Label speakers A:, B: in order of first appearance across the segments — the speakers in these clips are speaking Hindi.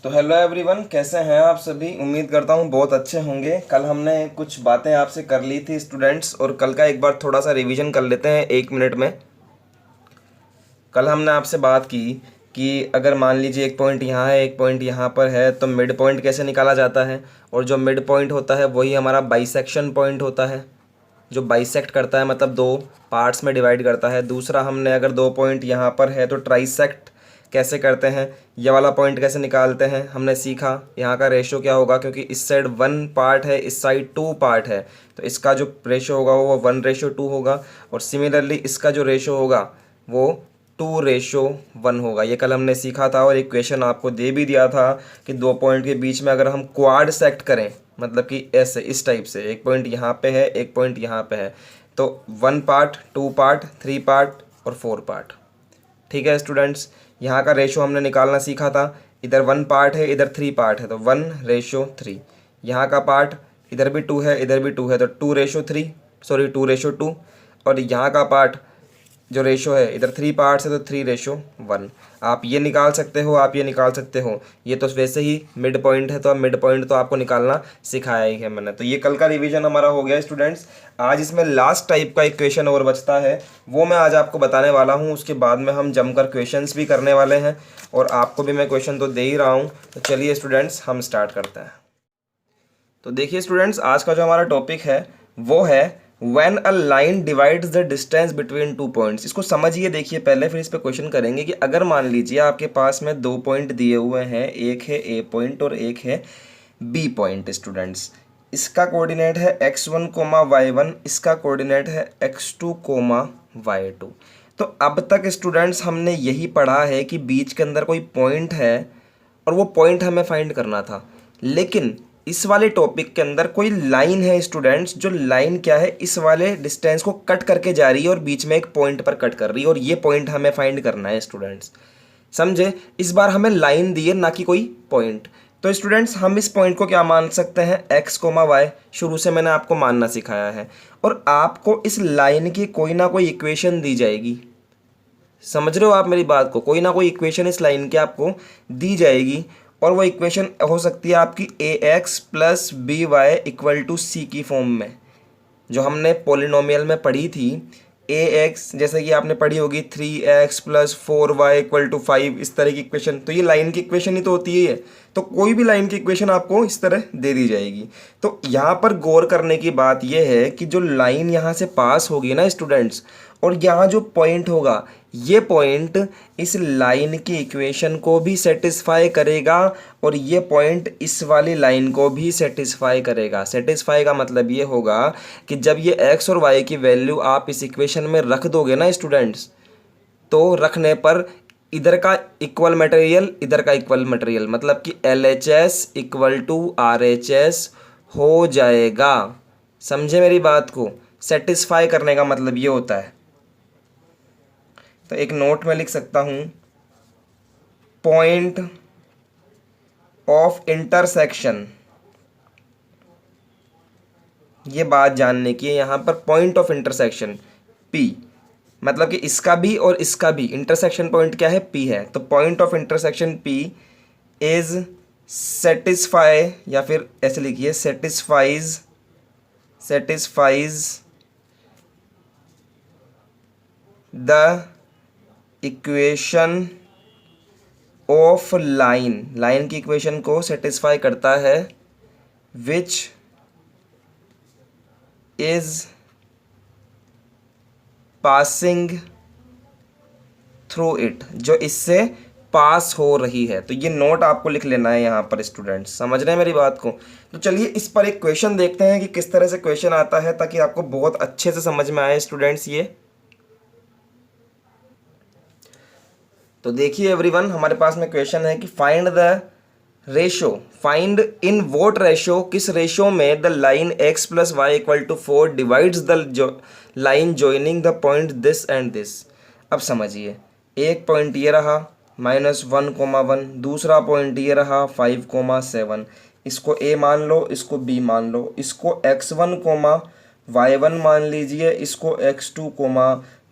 A: तो हेलो एवरीवन, कैसे हैं आप सभी। उम्मीद करता हूँ बहुत अच्छे होंगे। कल हमने कुछ बातें आपसे कर ली थी स्टूडेंट्स, और कल का एक बार थोड़ा सा रिवीजन कर लेते हैं 1 मिनट में। कल हमने आपसे बात की कि अगर मान लीजिए एक पॉइंट यहाँ है, एक पॉइंट यहाँ पर है, तो मिड पॉइंट कैसे निकाला जाता है। और जो मिड पॉइंट होता है वही हमारा बाइसेक्शन पॉइंट होता है, जो बाइसेक्ट करता है, मतलब दो पार्ट्स में डिवाइड करता है। दूसरा, हमने अगर दो पॉइंट यहाँ पर है तो ट्राइसेक्ट कैसे करते हैं, ये वाला पॉइंट कैसे निकालते हैं हमने सीखा। यहाँ का रेशो क्या होगा, क्योंकि इस साइड 1 पार्ट है, इस साइड 2 पार्ट है, तो इसका जो रेशो होगा वो 1:2 होगा। और सिमिलरली इसका जो रेशो होगा वो 2:1 होगा। ये कल हमने सीखा था, और एक क्वेश्चन आपको दे भी दिया था कि दो पॉइंट के बीच में अगर हम क्वाड सेक्ट करें, मतलब कि ऐसे इस टाइप से, एक पॉइंट यहाँ पे है, एक पॉइंट यहाँ पे है, तो 1 पार्ट, 2 पार्ट, 3 पार्ट और 4 पार्ट। ठीक है स्टूडेंट्स, यहाँ का रेशो हमने निकालना सीखा था। इधर 1 पार्ट है, इधर 3 पार्ट है, तो 1:3। यहाँ का पार्ट इधर भी 2 है, इधर भी 2 है, तो 2:3, सॉरी 2:2। और यहाँ का पार्ट जो रेशो है, इधर 3 पार्ट्स है तो 3:1। आप ये निकाल सकते हो, आप ये निकाल सकते हो। ये तो वैसे ही मिड पॉइंट है, तो अब मिड पॉइंट तो आपको निकालना सिखाया ही है मैंने। तो ये कल का रिवीजन हमारा हो गया स्टूडेंट्स। आज इसमें लास्ट टाइप का एक क्वेश्चन और बचता है, वो मैं आज आपको बताने वाला हूँ। उसके बाद में हम जमकर क्वेश्चंस भी करने वाले हैं, और आपको भी मैं क्वेश्चन तो दे ही रहा हूँ। तो चलिए स्टूडेंट्स, हम स्टार्ट करते हैं। तो देखिए स्टूडेंट्स, आज का जो हमारा टॉपिक है वो है when a line divides the distance between two points. इसको समझिए, देखिए पहले, फिर इस पे क्वेश्चन करेंगे कि अगर मान लीजिए आपके पास में दो पॉइंट दिए हुए हैं, एक है ए पॉइंट और एक है बी पॉइंट। स्टूडेंट्स, इसका कोऑर्डिनेट है x1, y1, इसका कोऑर्डिनेट है x2, y2। तो अब तक स्टूडेंट्स हमने यही पढ़ा है कि बीच के अंदर कोई पॉइंट है और वो पॉइंट हमें फाइंड करना था। लेकिन इस वाले टॉपिक के अंदर कोई लाइन है स्टूडेंट्स, जो लाइन क्या है, इस वाले डिस्टेंस को कट करके जा रही है और बीच में एक पॉइंट पर कट कर रही है, और ये पॉइंट हमें फाइंड करना है स्टूडेंट्स। समझे, इस बार हमें लाइन दी है, ना कि कोई पॉइंट। तो स्टूडेंट्स, हम इस पॉइंट को क्या मान सकते हैं, x, y। शुरू से मैंने आपको मानना सिखाया है, और आपको इस लाइन की कोई ना कोई इक्वेशन दी जाएगी। समझ रहे हो आप मेरी बात को, कोई ना कोई इक्वेशन इस लाइन की आपको दी जाएगी, और वो इक्वेशन हो सकती है आपकी ax + by = c की फॉर्म में, जो हमने पॉलिनोमियल में पढ़ी थी। ax जैसे कि आपने पढ़ी होगी 3x + 4y = 5, इस तरह की इक्वेशन। तो ये लाइन की इक्वेशन ही तो होती है। तो कोई भी लाइन की इक्वेशन आपको इस तरह दे दी जाएगी। तो यहाँ पर गौर करने की बात यह है कि जो लाइन यहाँ से पास होगी ना स्टूडेंट्स, और यहाँ जो पॉइंट होगा, ये पॉइंट इस लाइन की इक्वेशन को भी सेटिस्फाई करेगा, और ये पॉइंट इस वाली लाइन को भी सेटिस्फाई करेगा। सेटिस्फाई का मतलब ये होगा कि जब ये x और y की वैल्यू आप इस इक्वेशन में रख दोगे ना स्टूडेंट्स, तो रखने पर इधर का इक्वल मटेरियल, इधर का इक्वल मटेरियल, मतलब कि LHS = RHS हो जाएगा। समझे मेरी बात को, सेटिस्फाई करने का मतलब ये होता है। तो एक नोट में लिख सकता हूँ, पॉइंट ऑफ इंटरसेक्शन। ये बात जानने की है यहाँ पर, पॉइंट ऑफ इंटरसेक्शन P, मतलब कि इसका भी और इसका भी इंटरसेक्शन पॉइंट क्या है, P है। तो point of intersection P is satisfy, या फिर ऐसे लिखिए, satisfies the equation of line, line की इक्वेशन को सेटिस्फाई करता है, which is passing through it, जो इससे पास हो रही है। तो ये नोट आपको लिख लेना है यहाँ पर स्टूडेंट्स। समझ रहे हैं मेरी बात को। तो चलिए इस पर एक क्वेश्चन देखते हैं कि किस तरह से क्वेश्चन आता है, ताकि आपको बहुत अच्छे से समझ में आए स्टूडेंट्स ये। तो देखिए एवरीवन, हमारे पास में क्वेश्चन है कि find the ratio, find in vote ratio, किस रेशो में the line x + y = 4 divides the line joining the point this and this. अब समझिए, एक पॉइंट ये रहा -1, दूसरा पॉइंट ये रहा 5, 7। इसको a मान लो, इसको b मान लो, इसको x1, y1 मान लीजिए, इसको x2,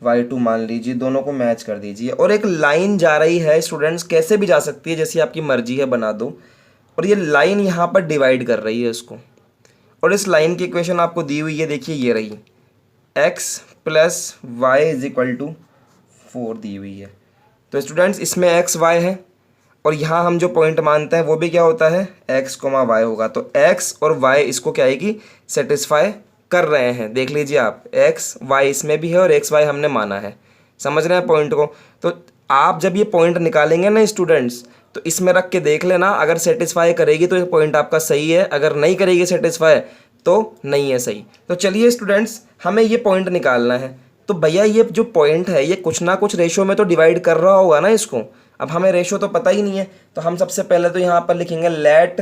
A: y2 मान लीजिए, दोनों को मैच कर दीजिए। और एक लाइन जा रही है स्टूडेंट्स, कैसे भी जा सकती है, जैसी आपकी मर्जी है बना दो। और ये लाइन यहाँ पर डिवाइड कर रही है इसको, और इस लाइन की इक्वेशन आपको दी हुई है, देखिए ये रही, x plus y is equal to 4 दी हुई है। तो स्टूडेंट्स इसमें x y है, और यहाँ हम जो पॉइंट मानते हैं वो भी क्या होता है, x, y होगा। तो x और y इसको क्या आएगी, सेटिस्फाई कर रहे हैं। देख लीजिए आप, x y इसमें भी है और x y हमने माना है। समझ रहे हैं पॉइंट को। तो आप जब ये पॉइंट निकालेंगे ना स्टूडेंट्स, तो इसमें रख के देख लेना, अगर सेटिस्फाई करेगी तो ये पॉइंट आपका सही है, अगर नहीं करेगी सेटिस्फाई तो नहीं है सही। तो चलिए स्टूडेंट्स, हमें ये पॉइंट निकालना है। तो भैया ये जो पॉइंट है ये कुछ ना कुछ रेशो में तो डिवाइड कर रहा होगा ना इसको। अब हमें रेशो तो पता ही नहीं है, तो हम सबसे पहले तो यहाँ पर लिखेंगे let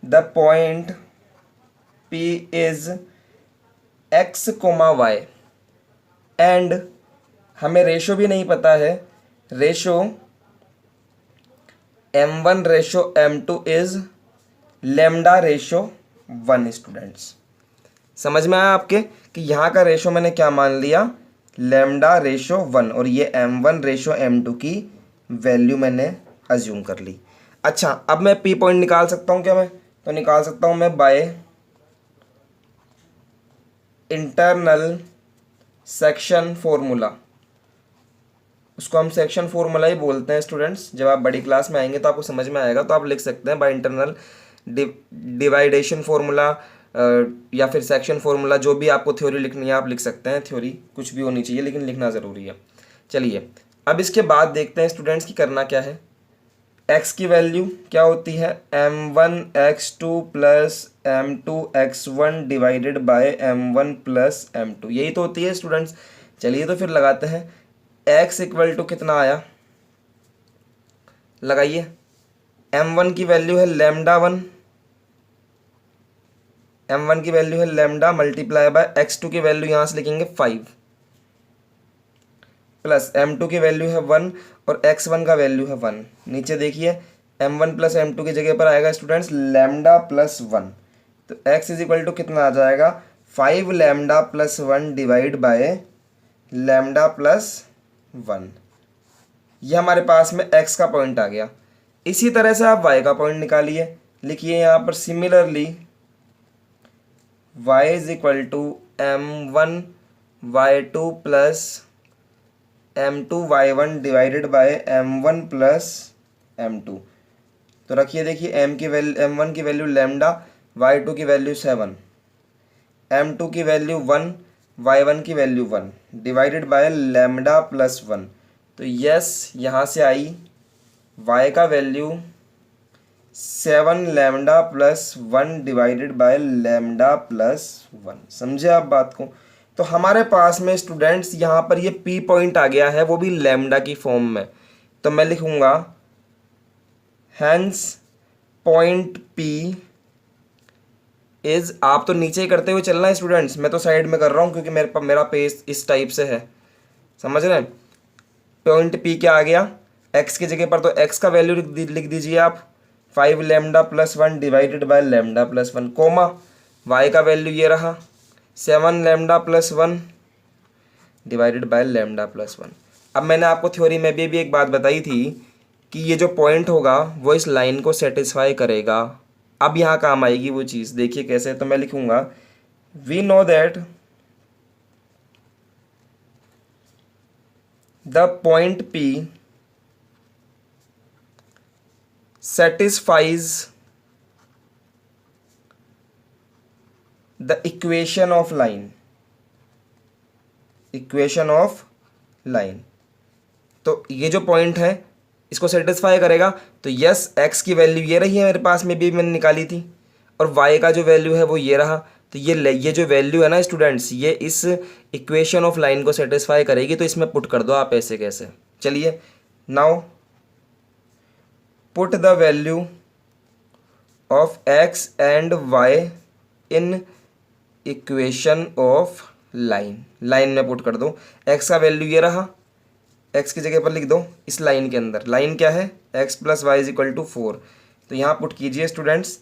A: the point P is x, y, and हमें रेशो भी नहीं पता है, ratio m1 ratio m2 is lambda ratio 1 students. समझ में आया आपके कि यहाँ का रेशो मैंने क्या मान लिया, लेमडा रेशो 1, और ये m1 रेशो m2 की वैल्यू मैंने अज्यूम कर ली। अच्छा, अब मैं p पॉइंट निकाल सकता हूँ क्या, मैं तो निकाल सकता हूँ मैं बाय इंटरनल सेक्शन फॉर्मूला। उसको हम सेक्शन फॉर्मूला ही बोलते हैं स्टूडेंट्स। जब आप बड़ी क्लास में आएंगे तो आपको समझ में आएगा, तो आप लिख सकते हैं बाय इंटरनल डिवाइडेशन फॉर्मूला या फिर सेक्शन फॉर्मूला, जो भी आपको थ्योरी लिखनी है आप लिख सकते हैं। थ्योरी कुछ भी होनी चाहिए, लेकिन लिखना ज़रूरी है। चलिए अब इसके बाद देखते हैं स्टूडेंट्स की करना क्या है। x की वैल्यू क्या होती है, m1 x2 plus m2 x1 divided by m1 plus m2, यही तो होती है स्टूडेंट्स। चलिए तो फिर लगाते हैं। x इक्वल टू कितना आया, लगाइए। m1 की वैल्यू है लेमडा 1, m1 की वैल्यू है लेमडा मल्टीप्लाई बाय x2 की वैल्यू यहाँ से लिखेंगे 5, प्लस m2 की वैल्यू है 1 और x1 का वैल्यू है 1। नीचे देखिए m1 प्लस m2 की जगह पर आएगा स्टूडेंट्स लेमडा प्लस 1। तो x इज इक्वल टू कितना आ जाएगा, 5 lambda plus 1 divide by lambda plus 1। ये हमारे पास में x का पॉइंट आ गया। इसी तरह से आप y का पॉइंट निकालिए। लिखिए यहाँ पर similarly y is equal to m1 y2 plus m2 y1 divided by m1 plus m2। तो रखिए, देखिए m की वैल्यू, m1 की वैल्यू लेमडा, y2 की वैल्यू 7, m2 की वैल्यू 1, y1 की value 1 divided by lambda plus 1। तो यस, यहाँ से आई y का value 7 lambda plus 1 divided by lambda plus 1। समझे आप बात को। तो हमारे पास में स्टूडेंट्स यहाँ पर ये p पॉइंट आ गया है, वो भी लेमडा की फॉर्म में। तो मैं लिखूँगा हैंस पॉइंट p इज, आप तो नीचे ही करते हुए चलना है स्टूडेंट्स, मैं तो साइड में कर रहा हूँ क्योंकि मेरा पेज इस टाइप से है। समझ रहे हैं। पॉइंट p क्या आ गया, x की जगह पर तो x का वैल्यू लिख दीजिए आप, 5 lambda plus 1 divided by lambda plus 1, comma y का वैल्यू ये रहा 7 lambda plus 1 divided by lambda plus 1। अब मैंने आपको थ्योरी में भी एक बात बताई थी कि ये जो पॉइंट होगा वो इस लाइन को सेटिस्फाई करेगा। अब यहाँ काम आएगी वो चीज़, देखिए कैसे। तो मैं लिखूँगा we know that the point P satisfies the equation of line, equation of line। तो ये जो पॉइंट है इसको सेटिस्फाई करेगा। तो यस, x की वैल्यू ये रही है मेरे पास में भी मैंने निकाली थी, और y का जो वैल्यू है वो ये रहा। तो ये जो वैल्यू है ना स्टूडेंट्स, ये इस इक्वेशन ऑफ लाइन को सेटिस्फाई करेगी। तो इसमें पुट कर दो आप ऐसे कैसे। चलिए now put the value of x and y in equation of line, line में पुट कर दो। x का वैल्यू ये रहा, x की जगह पर लिख दो इस लाइन के अंदर। लाइन क्या है, x plus y is equal to 4। तो यहाँ पुट कीजिए students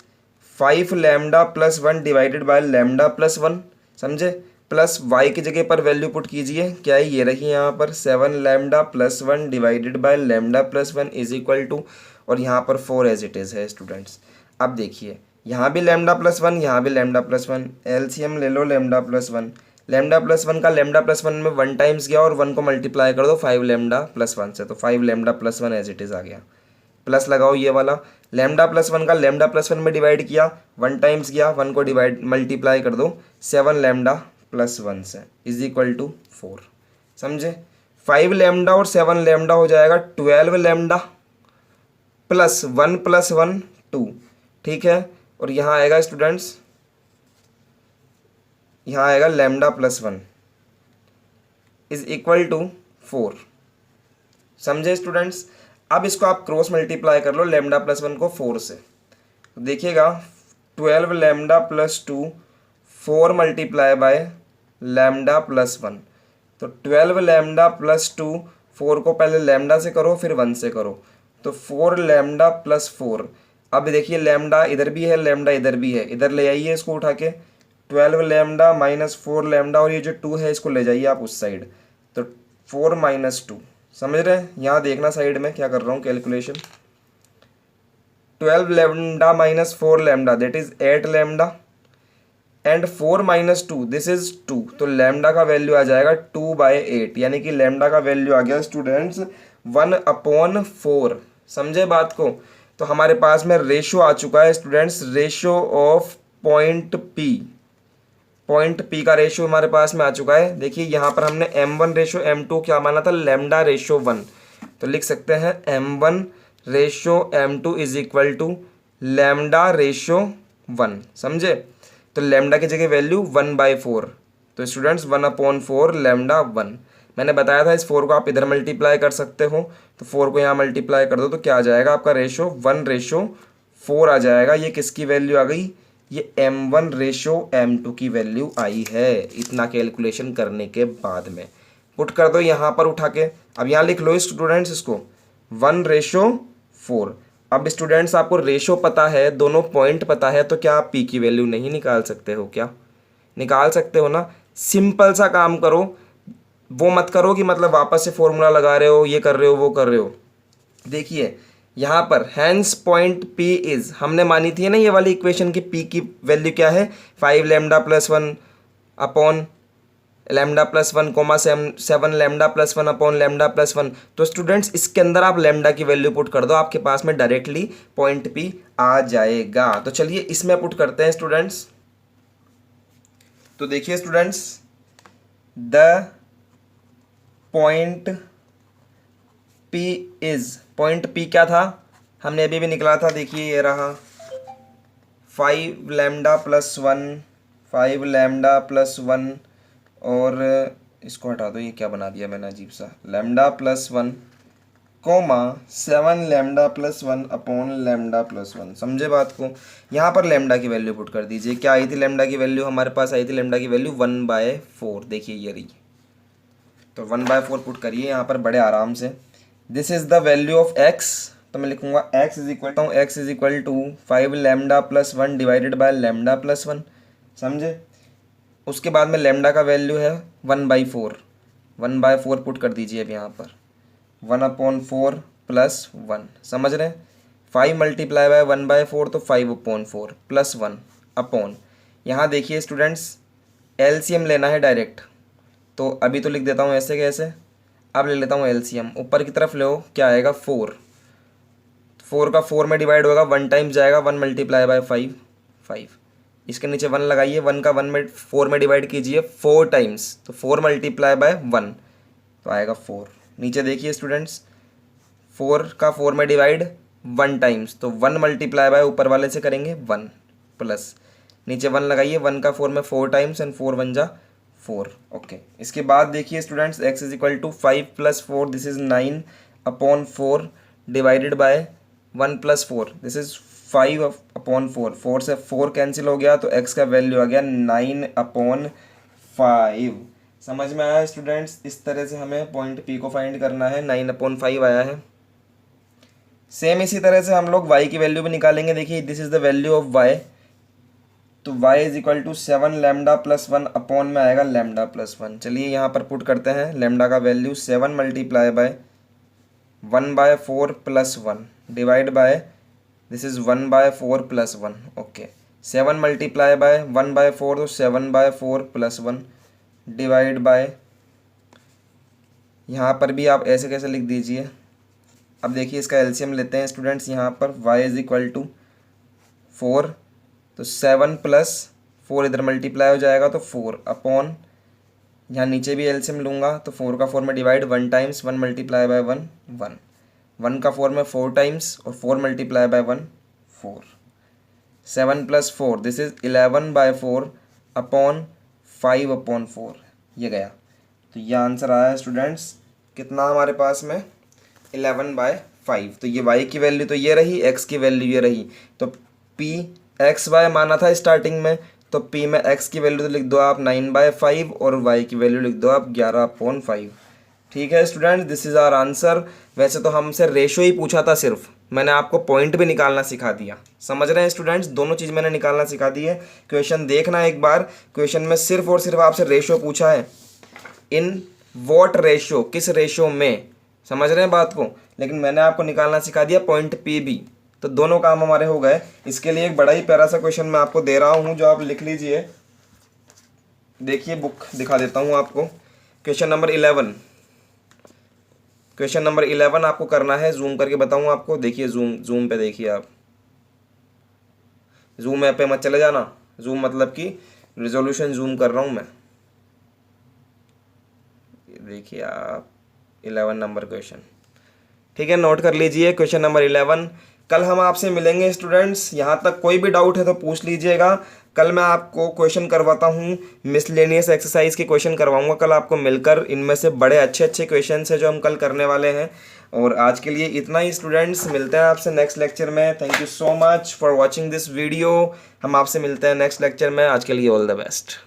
A: 5 lambda plus 1 divided by lambda plus 1। समझे, प्लस वाई की जगह पर वैल्यू पुट कीजिए, क्या है ये रही यहाँ पर 7 lambda plus 1 divided by lambda plus 1 is equal to, और यहाँ पर 4 एज इट इज़ है स्टूडेंट्स। अब देखिए यहाँ भी लैम्डा प्लस 1, यहाँ भी लैम्डा प्लस 1, एलसीएम ले लो लैम्डा प्लस 1। लैम्डा प्लस 1 का लैम्डा प्लस 1 में 1 टाइम्स गया और 1 को मल्टीप्लाई कर दो 5 लैम्डा प्लस 1 से, तो 5 lambda plus 1 as it is आ गया। प्लस लगाओ ये वाला, लैम्डा प्लस 1 का लैम्डा प्लस 1 में डिवाइड किया, 1 टाइम्स गया, 1 को डिवाइड मल्टीप्लाई कर दो 7 लैम्डा प्लस 1 से इज इक्वल टू 4। समझे? 5 लैम्डा और 7 लैम्डा हो जाएगा 12 लैम्डा प्लस 1 प्लस 1 2, ठीक है। और यहाँ आएगा स्टूडेंट्स, यहाँ आएगा lambda plus 1 is equal to 4। समझे स्टूडेंट्स? अब इसको आप क्रॉस मल्टीप्लाई कर लो लैम्डा प्लस 1 को 4 से, तो देखिएगा 12 lambda plus 2 4 multiply by lambda plus 1, तो 12 लैम्डा प्लस 2, 4 को पहले लैम्डा से करो फिर 1 से करो, तो 4 लैम्डा प्लस 4। अब देखिए लैम्डा इधर भी है, लैम्डा इधर भी है, इधर ले आइए इसको उठा के, 12 लैम्डा माइनस 4 लैम्डा, और ये जो 2 है इसको ले जाइए आप उस साइड, तो 4 माइनस 2। समझ रहे हैं? यहाँ देखना साइड में क्या कर रहा हूँ calculation, 12 lambda minus 4 lambda that is 8 lambda and 4 minus 2 this is 2, तो लैम्डा का वैल्यू आ जाएगा 2/8, यानी कि लैम्डा का वैल्यू आ गया स्टूडेंट्स 1/4। समझे बात को? तो हमारे पास में रेशो आ चुका है students, ratio of point P का रेशो हमारे पास में आ चुका है। देखिए यहाँ पर हमने m1 रेशो m2 क्या माना था, लैम्डा रेशो 1, तो लिख सकते हैं m1 ratio m2 is equal to lambda ratio 1। समझे? तो लैम्डा की जगह वैल्यू 1/4, तो स्टूडेंट्स 1/4 लैम्डा 1। मैंने बताया था इस 4 को आप इधर मल्टीप्लाई कर सकते हो, तो 4 को यहाँ मल्टीप्लाई कर दो तो क्या आ जाएगा आपका रेशो 1/4 आ जाएगा। ये किसकी वैल्यू आ गई? ये m1 रेशो m2 की वैल्यू आई है। इतना कैलकुलेशन करने के बाद में पुट कर दो यहाँ पर उठा के। अब यहाँ लिख लो स्टूडेंट्स इसको 1/4। अब स्टूडेंट्स आपको रेशो पता है, दोनों पॉइंट पता है, तो क्या आप पी की वैल्यू नहीं निकाल सकते हो? क्या निकाल सकते हो ना? सिंपल सा काम करो, वो मत करो कि मतलब वापस से फॉर्मूला लगा रहे हो, ये कर रहे हो, वो कर रहे हो। देखिए यहाँ पर हैंस पॉइंट पी इज, हमने मानी थी ना ये वाली इक्वेशन की पी की वैल्यू क्या है, 5 lambda plus 1 upon lambda plus 1 comma 7 lambda plus 1 upon lambda plus 1। तो स्टूडेंट्स इसके अंदर आप लैम्डा की वैल्यू पुट कर दो, आपके पास में डायरेक्टली पॉइंट पी आ जाएगा। तो चलिए इसमें पुट करते हैं स्टूडेंट्स। तो देखिए students, the point P is, point P क्या था हमने अभी भी निकला था, देखिए ये रहा 5 लैम्डा प्लस 1, 5 लैम्डा प्लस 1, और इसको हटा दो, ये क्या बना दिया मैंने अजीब सा, lambda plus 1 comma 7 lambda plus 1 upon lambda plus 1। समझे बात को? यहाँ पर लैम्डा की वैल्यू पुट कर दीजिए। क्या आई थी लैम्डा की वैल्यू? हमारे पास आई थी लैम्डा की वैल्यू 1/4। देखिए ये रही, तो 1/4 पुट करिए यहाँ पर बड़े आराम से। This is the value of x, तो मैं लिखूंगा x is equal to 5 lambda plus 1 divided by lambda plus 1। समझे? उसके बाद में लैम्डा का वैल्यू है 1/4, 1/4 पुट कर दीजिए अब यहाँ पर 1/4 प्लस 1। समझ रहे हैं? 5 मल्टीप्लाई बाय 1/4 तो 5/4 प्लस 1 अपॉन, यहाँ देखिए स्टूडेंट्स एलसीएम लेना है डायरेक्ट, तो अभी तो लिख देता हूँ ऐसे कैसे, अब ले लेता हूँ एलसीएम। ऊपर की तरफ लो, क्या आएगा 4, 4 का 4 में डिवाइड होगा, 1 टाइम्स जाएगा, 1 मल्टीप्लाई बाय 5, 5। इसके नीचे 1 लगाइए, 1 का 1 में 4 में डिवाइड कीजिए 4 टाइम्स, तो 4 मल्टीप्लाई बाय 1 तो आएगा 4। नीचे देखिए स्टूडेंट्स 4 का 4 में डिवाइड 1 टाइम्स, तो 1 मल्टीप्लाई बाय ऊपर वाले से करेंगे 1 प्लस, नीचे 1 लगाइए, 1 का 4 में 4 टाइम्स एंड 4 1 जा 4। ओके, इसके बाद देखिए students x is equal to 5 plus 4 this is 9/4 divided by 1 plus 4 this is 5/4। 4 से 4 कैंसिल हो गया, तो x का वैल्यू आ गया 9/5। समझ में आया स्टूडेंट्स? इस तरह से हमें पॉइंट P को फाइंड करना है, 9/5 आया है। सेम इसी तरह से हम लोग y की वैल्यू भी निकालेंगे। देखिए this is the value of y, तो y is equal to 7 lambda plus 1 upon में आएगा लैम्डा प्लस 1। चलिए यहाँ पर पुट करते हैं लैम्डा का value 7 multiply by 1/4 plus 1 divide by this is 1/4 plus 1। Okay 7 multiply by 1/4 तो 7/4 प्लस 1 डिवाइड बाय, यहाँ पर भी आप ऐसे कैसे लिख दीजिए। अब देखिए इसका एलसीएम लेते हैं स्टूडेंट्स। यहाँ पर y इज इक्वल टू 4 तो 7 प्लस 4 इधर मल्टीप्लाई हो जाएगा तो 4 अपॉन, यहाँ नीचे भी एलसीएम लूँगा तो 4 का 4 में डिवाइड, 1 टाइम्स 1 मल्टीप्लाई बाय 1 1, 1 का 4 में 4 टाइम्स और 4 multiply by 1 4, 7 plus 4 this is 11/4 upon 5/4 ये गया। तो ये आंसर आया स्टूडेंट्स कितना हमारे पास में 11/5। तो ये y की वैल्यू तो ये रही, x की वैल्यू ये रही। तो p xy माना था स्टार्टिंग में, तो p में x की वैल्यू तो लिख दो आप 9/5 और y की वैल्यू लिख दो आप 11/5। ठीक है student, this is our answer. वैसे तो हमसे रेशो ही पूछा था, सिर्फ मैंने आपको पॉइंट भी निकालना सिखा दिया। समझ रहे हैं स्टूडेंट्स, दोनों चीज़ मैंने निकालना सिखा दी है। क्वेश्चन देखना एक बार, क्वेश्चन में सिर्फ और सिर्फ आपसे रेशो पूछा है, इन वॉट रेशो, किस रेशो में, समझ रहे हैं बात को। लेकिन मैंने आपको निकालना सिखा दिया पॉइंट पी भी, तो दोनों काम हमारे हो गए। इसके लिए एक बड़ा ही प्यारा सा क्वेश्चन मैं आपको दे रहा हूँ जो आप लिख लीजिए। देखिए बुक दिखा देता हूँ आपको। क्वेश्चन नंबर 11, क्वेश्चन नंबर 11 आपको करना है, जूम करके बताऊँ आपको। देखिए जूम पे देखिए आप, जूम ऐप पे मत चले जाना, जूम मतलब कि रिजोल्यूशन जूम कर रहा हूँ मैं। देखिए आप 11 नंबर क्वेश्चन, ठीक है, नोट कर लीजिए क्वेश्चन नंबर 11। कल हम आपसे मिलेंगे स्टूडेंट्स, यहाँ तक कोई भी डाउट है तो पूछ लीजिएगा। कल मैं आपको क्वेश्चन करवाता हूँ, मिसलेनियस एक्सरसाइज के क्वेश्चन करवाऊंगा कल आपको मिलकर। इनमें से बड़े अच्छे अच्छे क्वेश्चन है जो हम कल करने वाले हैं। और आज के लिए इतना ही स्टूडेंट्स, मिलते हैं आपसे नेक्स्ट लेक्चर में। Thank you so much for watching this video. हम आपसे मिलते हैं नेक्स्ट लेक्चर में। आज के लिए ऑल द बेस्ट।